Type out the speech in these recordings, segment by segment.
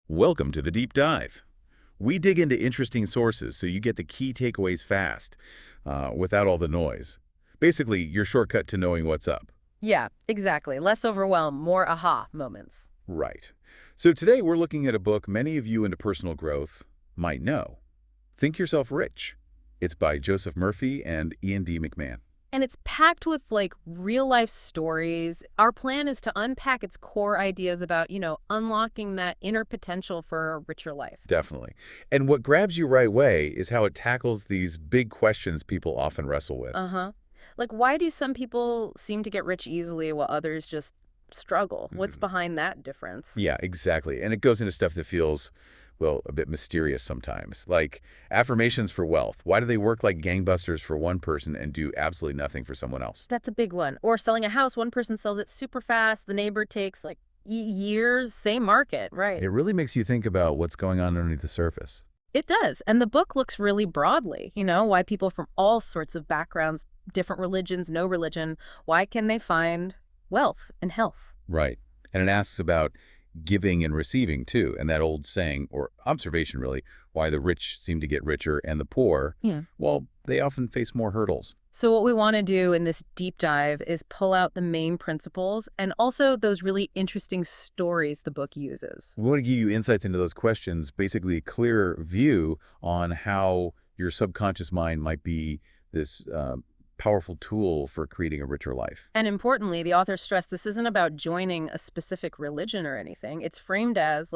Welcome to the Deep Dive. We dig into interesting sources so you get the key takeaways fast, without all the noise. Basically, your shortcut to knowing what's up. Yeah, exactly. Less overwhelm, more aha moments. Right. So today we're looking at a book many of you into personal growth might know. Think Yourself Rich. It's by Joseph Murphy and Ian D. McMahon. And it's packed with real life stories. Our plan is to unpack its core ideas about, unlocking that inner potential for a richer life. Definitely. And what grabs you right away is how it tackles these big questions people often wrestle with. Uh-huh. Like, why do some people seem to get rich easily while others just struggle? What's behind that difference? Yeah, exactly. And it goes into stuff that feels, well, a bit mysterious sometimes. Like affirmations for wealth. Why do they work like gangbusters for one person and do absolutely nothing for someone else? That's a big one. Or selling a house, one person sells it super fast, the neighbor takes years, same market, right? It really makes you think about what's going on underneath the surface. It does. And the book looks really broadly, why people from all sorts of backgrounds, different religions, no religion, why can they find wealth and health? Right. And it asks about giving and receiving too. And that old saying, or observation really, why the rich seem to get richer and the poor, Yeah. well, they often face more hurdles. So what we want to do in this deep dive is pull out the main principles and also those really interesting stories the book uses. We want to give you insights into those questions, basically a clearer view on how your subconscious mind might be this powerful tool for creating a richer life. And importantly, the author stressed this isn't about joining a specific religion or anything. It's framed as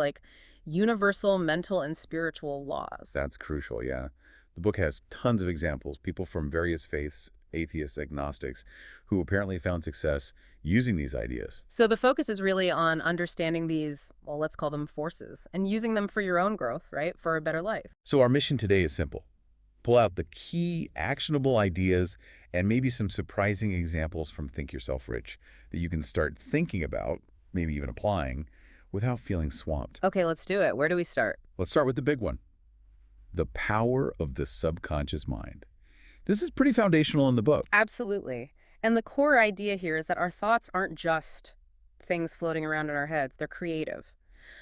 universal mental and spiritual laws. That's crucial, yeah. The book has tons of examples, people from various faiths, atheists, agnostics, who apparently found success using these ideas. So the focus is really on understanding these, well, let's call them forces, and using them for your own growth, right? For a better life. So our mission today is simple. Pull out the key actionable ideas and maybe some surprising examples from Think Yourself Rich that you can start thinking about, maybe even applying, without feeling swamped. Okay, let's do it. Where do we start? Let's start with the big one. The power of the subconscious mind. This is pretty foundational in the book. Absolutely. And the core idea here is that our thoughts aren't just things floating around in our heads. They're creative.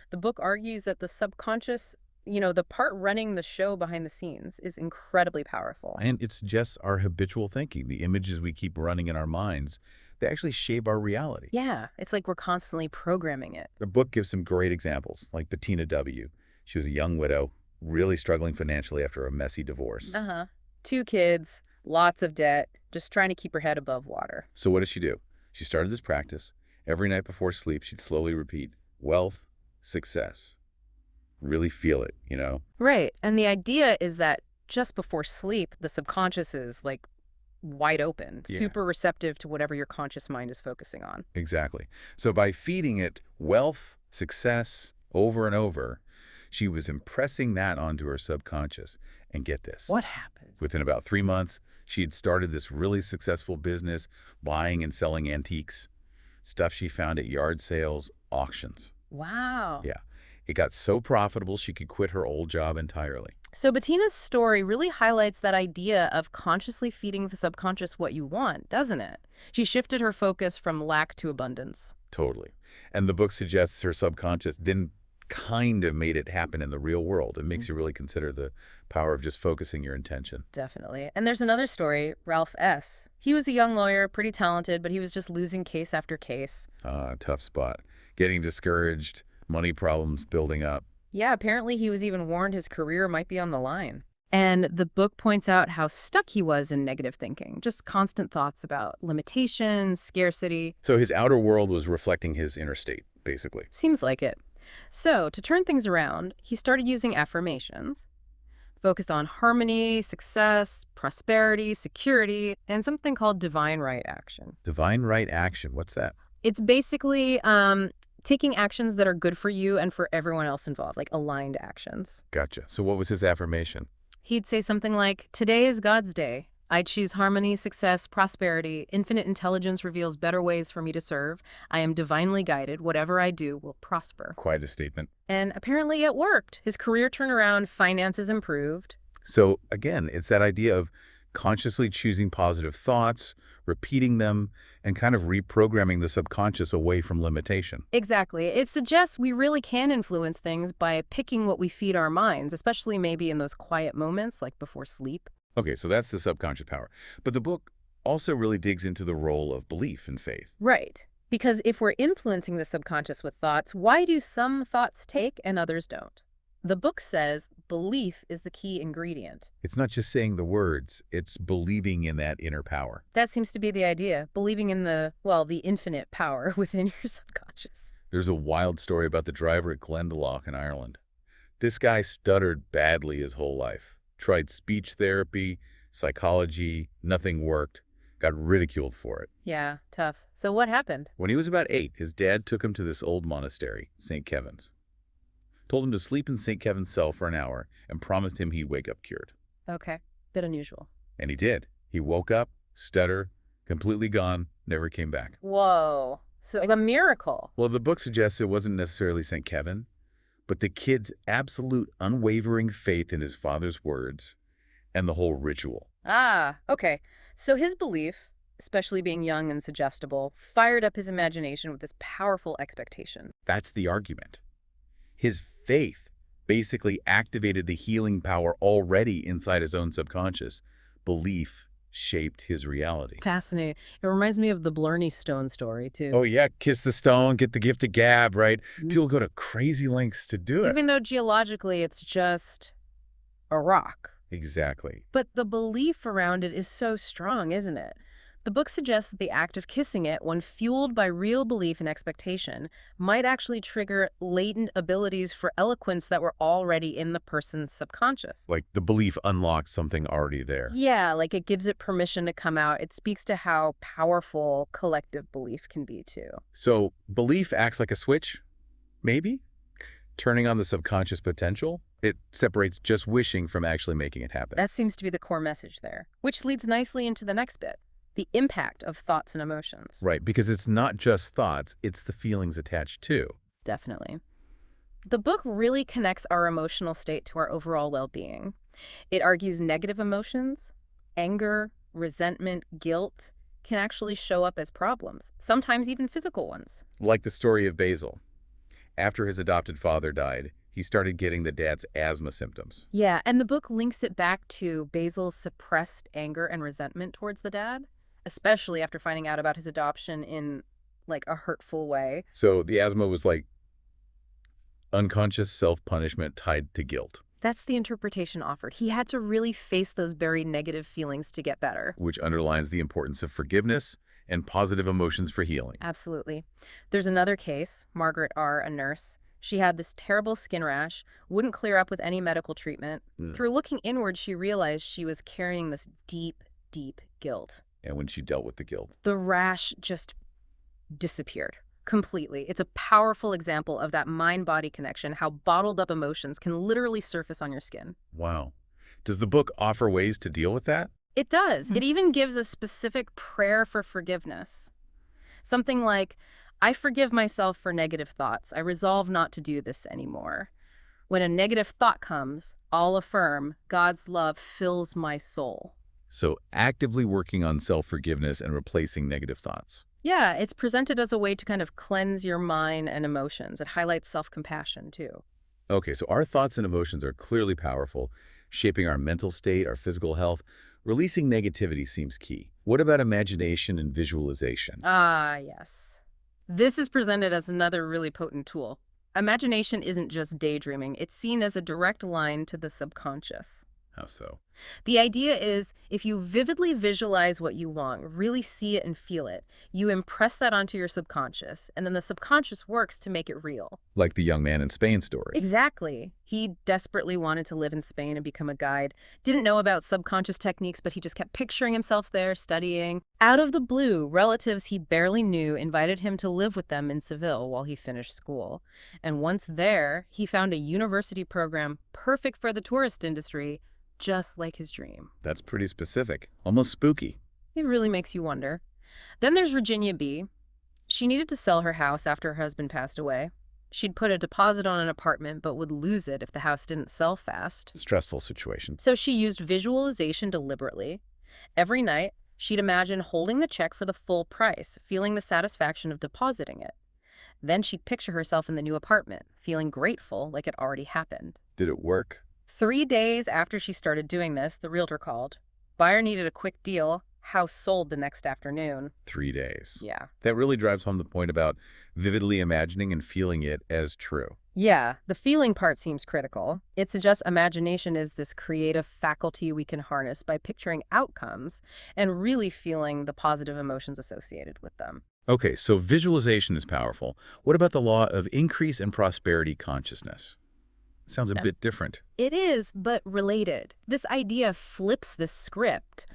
The book argues that the subconscious, the part running the show behind the scenes is incredibly powerful. And it's just our habitual thinking, the images we keep running in our minds, they actually shape our reality. Yeah, it's like we're constantly programming it. The book gives some great examples, like Bettina W. She was a young widow, really struggling financially after a messy divorce. Uh-huh. 2 kids, lots of debt, just trying to keep her head above water. So what did she do? She started this practice. Every night before sleep, she'd slowly repeat, wealth, success. Really feel it, Right. And the idea is that just before sleep, the subconscious is wide open, Yeah. super receptive to whatever your conscious mind is focusing on. Exactly. So by feeding it wealth, success, over and over, she was impressing that onto her subconscious. And get this. What happened? Within about 3 months, she had started this really successful business, buying and selling antiques, stuff she found at yard sales, auctions. Wow. Yeah. It got so profitable she could quit her old job entirely. So Bettina's story really highlights that idea of consciously feeding the subconscious what you want, doesn't it? She shifted her focus from lack to abundance. Totally. And the book suggests her subconscious then kind of made it happen in the real world. It makes you really consider the power of just focusing your intention. Definitely. And there's another story, Ralph S. He was a young lawyer, pretty talented, but he was just losing case after case. Tough spot. Getting discouraged, money problems building up. Yeah, apparently he was even warned his career might be on the line. And the book points out how stuck he was in negative thinking, just constant thoughts about limitations, scarcity. So his outer world was reflecting his inner state, basically. Seems like it. So to turn things around, he started using affirmations, focused on harmony, success, prosperity, security, and something called divine right action. Divine right action. What's that? It's basically taking actions that are good for you and for everyone else involved, like aligned actions. Gotcha. So what was his affirmation? He'd say something like, "Today is God's day. I choose harmony, success, prosperity. Infinite intelligence reveals better ways for me to serve. I am divinely guided. Whatever I do will prosper." Quite a statement. And apparently it worked. His career turned around, finances improved. So again, it's that idea of consciously choosing positive thoughts, repeating them, and kind of reprogramming the subconscious away from limitation. Exactly. It suggests we really can influence things by picking what we feed our minds, especially maybe in those quiet moments like before sleep. Okay, so that's the subconscious power. But the book also really digs into the role of belief and faith. Right. Because if we're influencing the subconscious with thoughts, why do some thoughts take and others don't? The book says belief is the key ingredient. It's not just saying the words, it's believing in that inner power. That seems to be the idea, believing in the infinite power within your subconscious. There's a wild story about the driver at Glendalough in Ireland. This guy stuttered badly his whole life. Tried speech therapy, psychology, nothing worked. Got ridiculed for it. Yeah, tough. So what happened? When he was about 8, his dad took him to this old monastery, St. Kevin's. Told him to sleep in St. Kevin's cell for an hour and promised him he'd wake up cured. Okay, bit unusual. And he did. He woke up, stutter, completely gone, never came back. Whoa. So like a miracle. Well, the book suggests it wasn't necessarily St. Kevin, but the kid's absolute unwavering faith in his father's words and the whole ritual. Ah, okay. So his belief, especially being young and suggestible, fired up his imagination with this powerful expectation. That's the argument. His faith basically activated the healing power already inside his own subconscious. Belief shaped his reality. Fascinating. It reminds me of the Blarney Stone story, too. Oh, yeah, kiss the stone, get the gift of gab, right? Mm. People go to crazy lengths to do it. Even though geologically it's just a rock. Exactly. But the belief around it is so strong, isn't it? The book suggests that the act of kissing it, when fueled by real belief and expectation, might actually trigger latent abilities for eloquence that were already in the person's subconscious. Like the belief unlocks something already there. Yeah, like it gives it permission to come out. It speaks to how powerful collective belief can be, too. So belief acts like a switch, maybe? Turning on the subconscious potential? It separates just wishing from actually making it happen. That seems to be the core message there, which leads nicely into the next bit. The impact of thoughts and emotions. Right, because it's not just thoughts, it's the feelings attached too. Definitely. The book really connects our emotional state to our overall well-being. It argues negative emotions, anger, resentment, guilt, can actually show up as problems, sometimes even physical ones. Like the story of Basil. After his adopted father died, he started getting the dad's asthma symptoms. Yeah, and the book links it back to Basil's suppressed anger and resentment towards the dad, especially after finding out about his adoption in, like, a hurtful way. So the asthma was like unconscious self-punishment tied to guilt. That's the interpretation offered. He had to really face those buried negative feelings to get better. Which underlines the importance of forgiveness and positive emotions for healing. Absolutely. There's another case, Margaret R., a nurse. She had this terrible skin rash, wouldn't clear up with any medical treatment. Through looking inward, she realized she was carrying this deep, deep guilt. And when she dealt with the guilt. The rash just disappeared completely. It's a powerful example of that mind-body connection, how bottled up emotions can literally surface on your skin. Wow. Does the book offer ways to deal with that? It does. It even gives a specific prayer for forgiveness. Something like, I forgive myself for negative thoughts. I resolve not to do this anymore. When a negative thought comes, I'll affirm, God's love fills my soul. So actively working on self-forgiveness and replacing negative thoughts. Yeah, it's presented as a way to kind of cleanse your mind and emotions. It highlights self-compassion, too. Okay, so our thoughts and emotions are clearly powerful, shaping our mental state, our physical health. Releasing negativity seems key. What about imagination and visualization? Ah, yes. This is presented as another really potent tool. Imagination isn't just daydreaming. It's seen as a direct line to the subconscious. How so? The idea is, if you vividly visualize what you want, really see it and feel it, you impress that onto your subconscious, and then the subconscious works to make it real. Like the young man in Spain story. Exactly. He desperately wanted to live in Spain and become a guide. Didn't know about subconscious techniques, but he just kept picturing himself there, studying. Out of the blue, relatives he barely knew invited him to live with them in Seville while he finished school. And once there, he found a university program perfect for the tourist industry, just like his dream. That's pretty specific, almost spooky. It really makes you wonder. Then there's Virginia B. She needed to sell her house after her husband passed away. She'd put a deposit on an apartment but would lose it if the house didn't sell fast. Stressful situation. So she used visualization deliberately. Every night, she'd imagine holding the check for the full price, feeling the satisfaction of depositing it. Then she'd picture herself in the new apartment, feeling grateful like it already happened. Did it work? 3 days after she started doing this, the realtor called. Buyer needed a quick deal. House sold the next afternoon. 3 days. Yeah. That really drives home the point about vividly imagining and feeling it as true. Yeah, the feeling part seems critical. It suggests imagination is this creative faculty we can harness by picturing outcomes and really feeling the positive emotions associated with them. Okay, so visualization is powerful. What about the law of increase and prosperity consciousness? Sounds a bit different. It is, but related. This idea flips the script.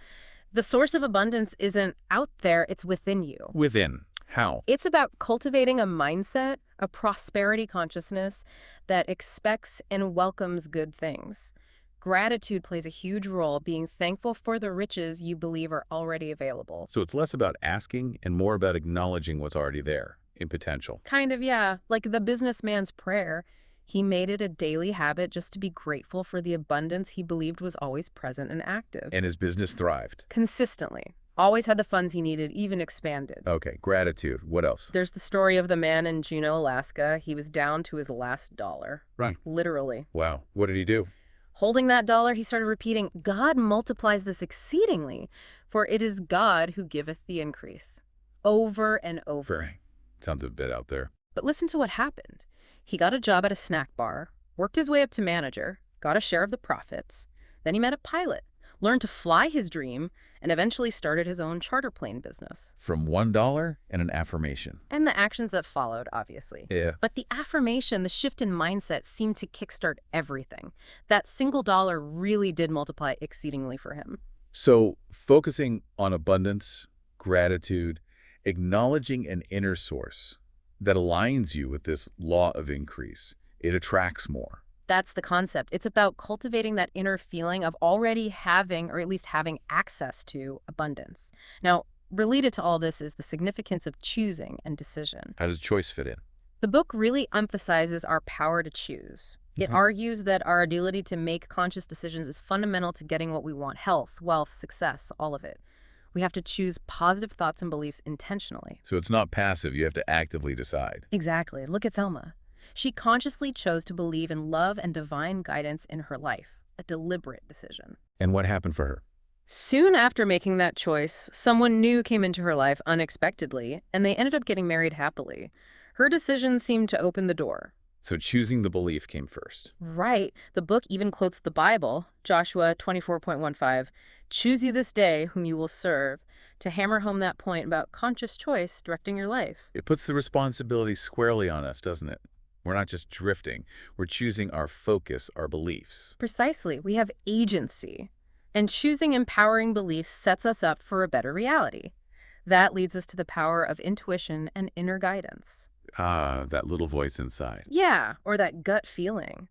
The source of abundance isn't out there, it's within you. Within. How? It's about cultivating a mindset, a prosperity consciousness that expects and welcomes good things. Gratitude plays a huge role, being thankful for the riches you believe are already available. So it's less about asking and more about acknowledging what's already there in potential. Kind of, yeah. Like the businessman's prayer. He made it a daily habit just to be grateful for the abundance he believed was always present and active. And his business thrived. Consistently. Always had the funds he needed, even expanded. Okay, gratitude. What else? There's the story of the man in Juneau, Alaska. He was down to his last dollar. Right. Literally. Wow. What did he do? Holding that dollar, he started repeating, God multiplies this exceedingly, for it is God who giveth the increase. Over and over. Sounds a bit out there. But listen to what happened. He got a job at a snack bar, worked his way up to manager, got a share of the profits. Then he met a pilot, learned to fly his dream, and eventually started his own charter plane business. From $1 and an affirmation. And the actions that followed, obviously. Yeah. But the affirmation, the shift in mindset seemed to kickstart everything. That single dollar really did multiply exceedingly for him. So focusing on abundance, gratitude, acknowledging an inner source that aligns you with this law of increase, it attracts more. That's the concept. It's about cultivating that inner feeling of already having, or at least having access to, abundance. Now, related to all this is the significance of choosing and decision. How does choice fit in? The book really emphasizes our power to choose. It argues that our ability to make conscious decisions is fundamental to getting what we want: health, wealth, success, all of it. We have to choose positive thoughts and beliefs intentionally. So it's not passive. You have to actively decide. Exactly. Look at Thelma. She consciously chose to believe in love and divine guidance in her life, a deliberate decision. And what happened for her? Soon after making that choice, someone new came into her life unexpectedly, and they ended up getting married happily. Her decision seemed to open the door. So choosing the belief came first. Right. The book even quotes the Bible, Joshua 24:15, choose you this day whom you will serve, to hammer home that point about conscious choice directing your life. It puts the responsibility squarely on us, doesn't it? We're not just drifting. We're choosing our focus, our beliefs. Precisely. We have agency. And choosing empowering beliefs sets us up for a better reality. That leads us to the power of intuition and inner guidance. Ah, that little voice inside. Yeah, or that gut feeling.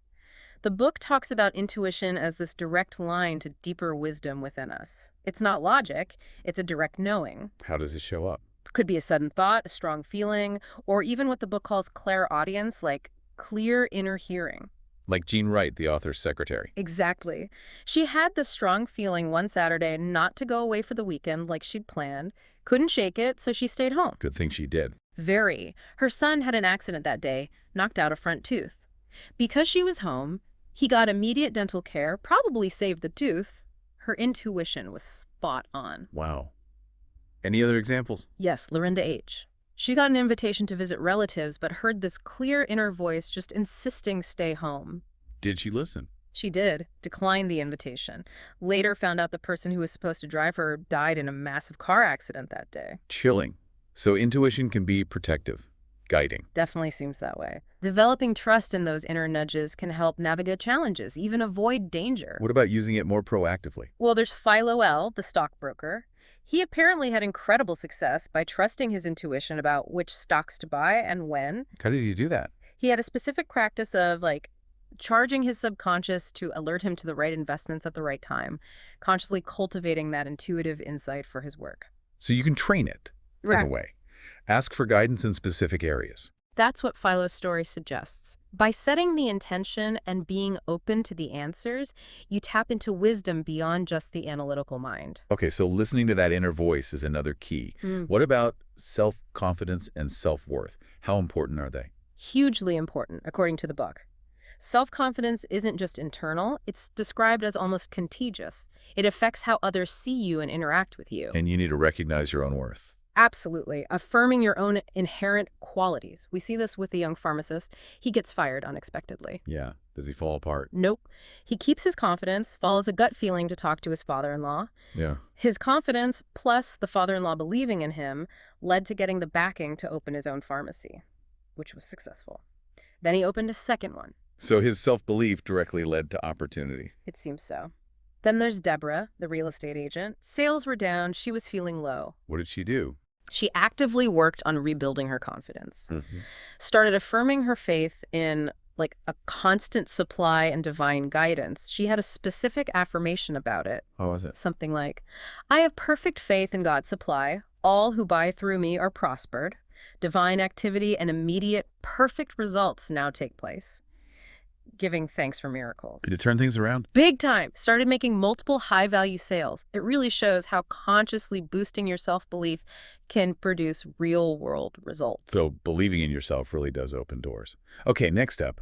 The book talks about intuition as this direct line to deeper wisdom within us. It's not logic, it's a direct knowing. How does it show up? Could be a sudden thought, a strong feeling, or even what the book calls clairaudience, like clear inner hearing. Like Jean Wright, the author's secretary. Exactly. She had this strong feeling one Saturday not to go away for the weekend like she'd planned. Couldn't shake it, so she stayed home. Good thing she did. Very. Her son had an accident that day, knocked out a front tooth. Because she was home, he got immediate dental care, probably saved the tooth. Her intuition was spot on. Wow. Any other examples? Yes, Lorinda H. She got an invitation to visit relatives, but heard this clear inner voice just insisting stay home. Did she listen? She did, declined the invitation. Later found out the person who was supposed to drive her died in a massive car accident that day. Chilling. So intuition can be protective, guiding. Definitely seems that way. Developing trust in those inner nudges can help navigate challenges, even avoid danger. What about using it more proactively? Well, there's Philo L., the stockbroker. He apparently had incredible success by trusting his intuition about which stocks to buy and when. How did you do that? He had a specific practice of, charging his subconscious to alert him to the right investments at the right time, consciously cultivating that intuitive insight for his work. So you can train it, in a way. Ask for guidance in specific areas. That's what Philo's story suggests. By setting the intention and being open to the answers, you tap into wisdom beyond just the analytical mind. Okay, so listening to that inner voice is another key. Mm. What about self-confidence and self-worth? How important are they? Hugely important, according to the book. Self-confidence isn't just internal, it's described as almost contagious. It affects how others see you and interact with you. And you need to recognize your own worth. Absolutely. Affirming your own inherent qualities. We see this with the young pharmacist. He gets fired unexpectedly. Yeah. Does he fall apart? Nope. He keeps his confidence, follows a gut feeling to talk to his father-in-law. Yeah. His confidence, plus the father-in-law believing in him, led to getting the backing to open his own pharmacy, which was successful. Then he opened a second one. So his self-belief directly led to opportunity. It seems so. Then there's Deborah, the real estate agent. Sales were down. She was feeling low. What did she do? She actively worked on rebuilding her confidence, Mm-hmm. started affirming her faith in like a constant supply and divine guidance. She had a specific affirmation about it, How was it? something like, I have perfect faith in God's supply. All who buy through me are prospered. Divine activity and immediate perfect results now take place. Giving thanks for miracles. Did it turn things around? Big time. Started making multiple high-value sales. It really shows how consciously boosting your self-belief can produce real-world results. So believing in yourself really does open doors. Okay, next up,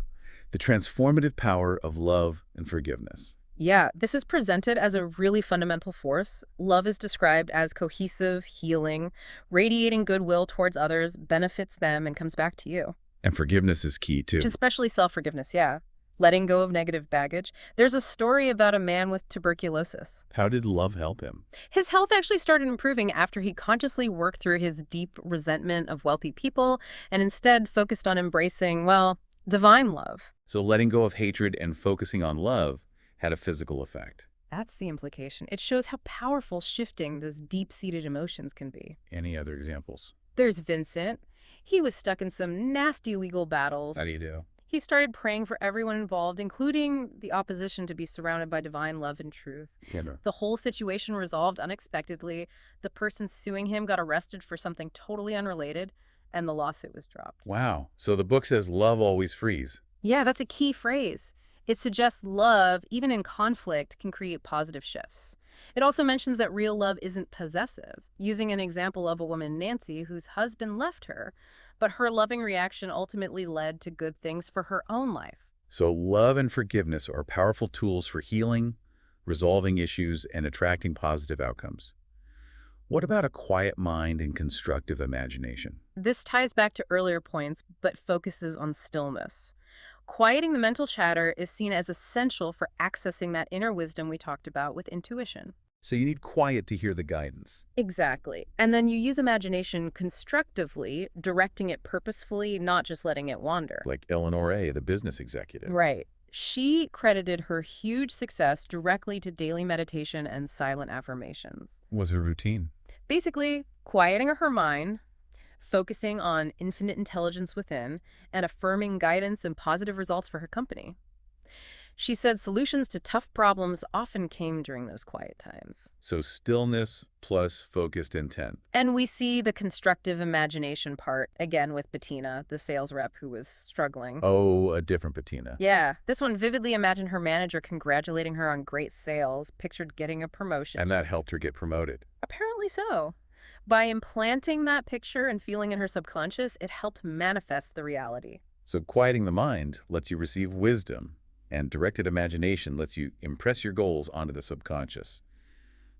the transformative power of love and forgiveness. Yeah, this is presented as a really fundamental force. Love is described as cohesive, healing, radiating goodwill towards others, benefits them, and comes back to you. And forgiveness is key, too. Especially self-forgiveness, yeah. Letting go of negative baggage. There's a story about a man with tuberculosis. How did love help him? His health actually started improving after he consciously worked through his deep resentment of wealthy people and instead focused on embracing, well, divine love. So letting go of hatred and focusing on love had a physical effect. That's the implication. It shows how powerful shifting those deep-seated emotions can be. Any other examples? There's Vincent. He was stuck in some nasty legal battles. How do you do? He started praying for everyone involved, including the opposition, to be surrounded by divine love and truth. Kendra. The whole situation resolved unexpectedly. The person suing him got arrested for something totally unrelated, and the lawsuit was dropped. Wow. So the book says love always frees. Yeah, that's a key phrase. It suggests love, even in conflict, can create positive shifts. It also mentions that real love isn't possessive, using an example of a woman, Nancy, whose husband left her, but her loving reaction ultimately led to good things for her own life. So love and forgiveness are powerful tools for healing, resolving issues, and attracting positive outcomes. What about a quiet mind and constructive imagination? This ties back to earlier points, but focuses on stillness. Quieting the mental chatter is seen as essential for accessing that inner wisdom we talked about with intuition. So you need quiet to hear the guidance. Exactly. And then you use imagination constructively, directing it purposefully, not just letting it wander. Like Eleanor A., the business executive. Right. She credited her huge success directly to daily meditation and silent affirmations. Was her routine? Basically, quieting her mind, focusing on infinite intelligence within, and affirming guidance and positive results for her company. She said solutions to tough problems often came during those quiet times. So stillness plus focused intent. And we see the constructive imagination part, again with Bettina, the sales rep who was struggling. Oh, a different Bettina. Yeah, this one vividly imagined her manager congratulating her on great sales, pictured getting a promotion. And that helped her get promoted. Apparently so. By implanting that picture and feeling in her subconscious, it helped manifest the reality. So quieting the mind lets you receive wisdom, and directed imagination lets you impress your goals onto the subconscious.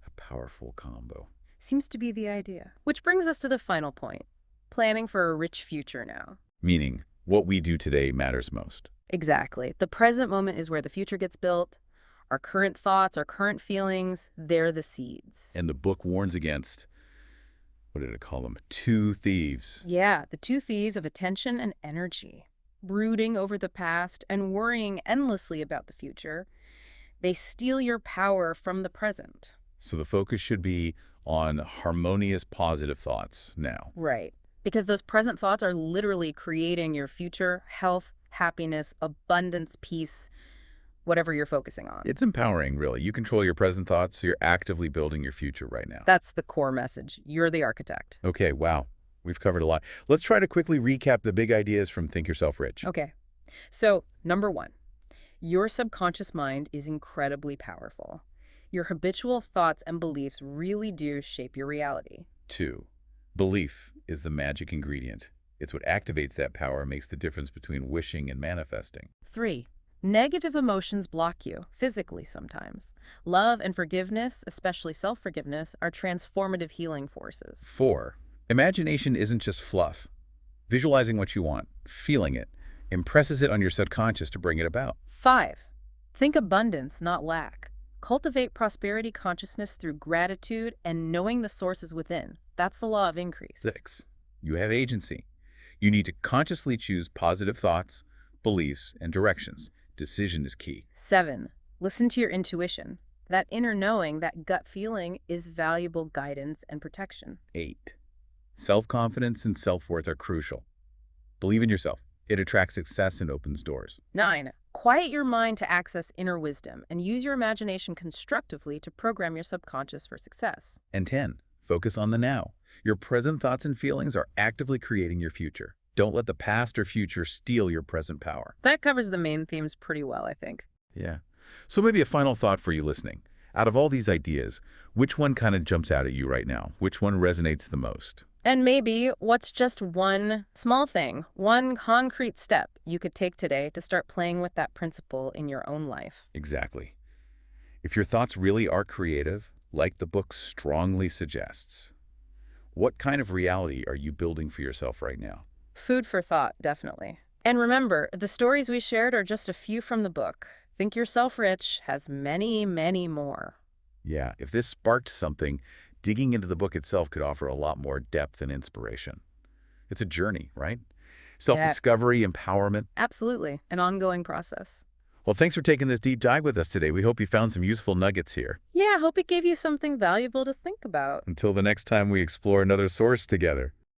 A powerful combo. Seems to be the idea. Which brings us to the final point. Planning for a rich future now. Meaning, what we do today matters most. Exactly. The present moment is where the future gets built. Our current thoughts, our current feelings, they're the seeds. And the book warns against, what did it call them? Two thieves. Yeah, the two thieves of attention and energy. Brooding over the past and worrying endlessly about the future, they steal your power from the present. So the focus should be on harmonious, positive thoughts now. Right. Because those present thoughts are literally creating your future health, happiness, abundance, peace, whatever you're focusing on. It's empowering, really. You control your present thoughts, so you're actively building your future right now. That's the core message. You're the architect. Okay, wow. we've covered a lot. Let's try to quickly recap the big ideas from Think Yourself Rich. Okay. So, number one, your subconscious mind is incredibly powerful. Your habitual thoughts and beliefs really do shape your reality. 2, belief is the magic ingredient. It's what activates that power and makes the difference between wishing and manifesting. 3, negative emotions block you, physically sometimes. Love and forgiveness, especially self-forgiveness, are transformative healing forces. 4, imagination isn't just fluff. Visualizing what you want, feeling it, impresses it on your subconscious to bring it about. 5, think abundance, not lack. Cultivate prosperity consciousness through gratitude and knowing the sources within. That's the law of increase. 6, you have agency. You need to consciously choose positive thoughts, beliefs, and directions. Decision is key. 7, listen to your intuition. That inner knowing, that gut feeling, is valuable guidance and protection. 8, self-confidence and self-worth are crucial. Believe in yourself. It attracts success and opens doors. 9, quiet your mind to access inner wisdom and use your imagination constructively to program your subconscious for success. And 10, focus on the now. Your present thoughts and feelings are actively creating your future. Don't let the past or future steal your present power. That covers the main themes pretty well, I think. Yeah. So maybe a final thought for you listening. Out of all these ideas, which one kind of jumps out at you right now? Which one resonates the most? And maybe what's just one small thing, one concrete step you could take today to start playing with that principle in your own life? Exactly. If your thoughts really are creative, like the book strongly suggests, what kind of reality are you building for yourself right now? Food for thought, definitely. And remember, the stories we shared are just a few from the book. Think Yourself Rich has many, many more. Yeah, if this sparked something, digging into the book itself could offer a lot more depth and inspiration. It's a journey, right? Self-discovery, empowerment. Absolutely. An ongoing process. Well, thanks for taking this deep dive with us today. We hope you found some useful nuggets here. Yeah, I hope it gave you something valuable to think about. Until the next time we explore another source together.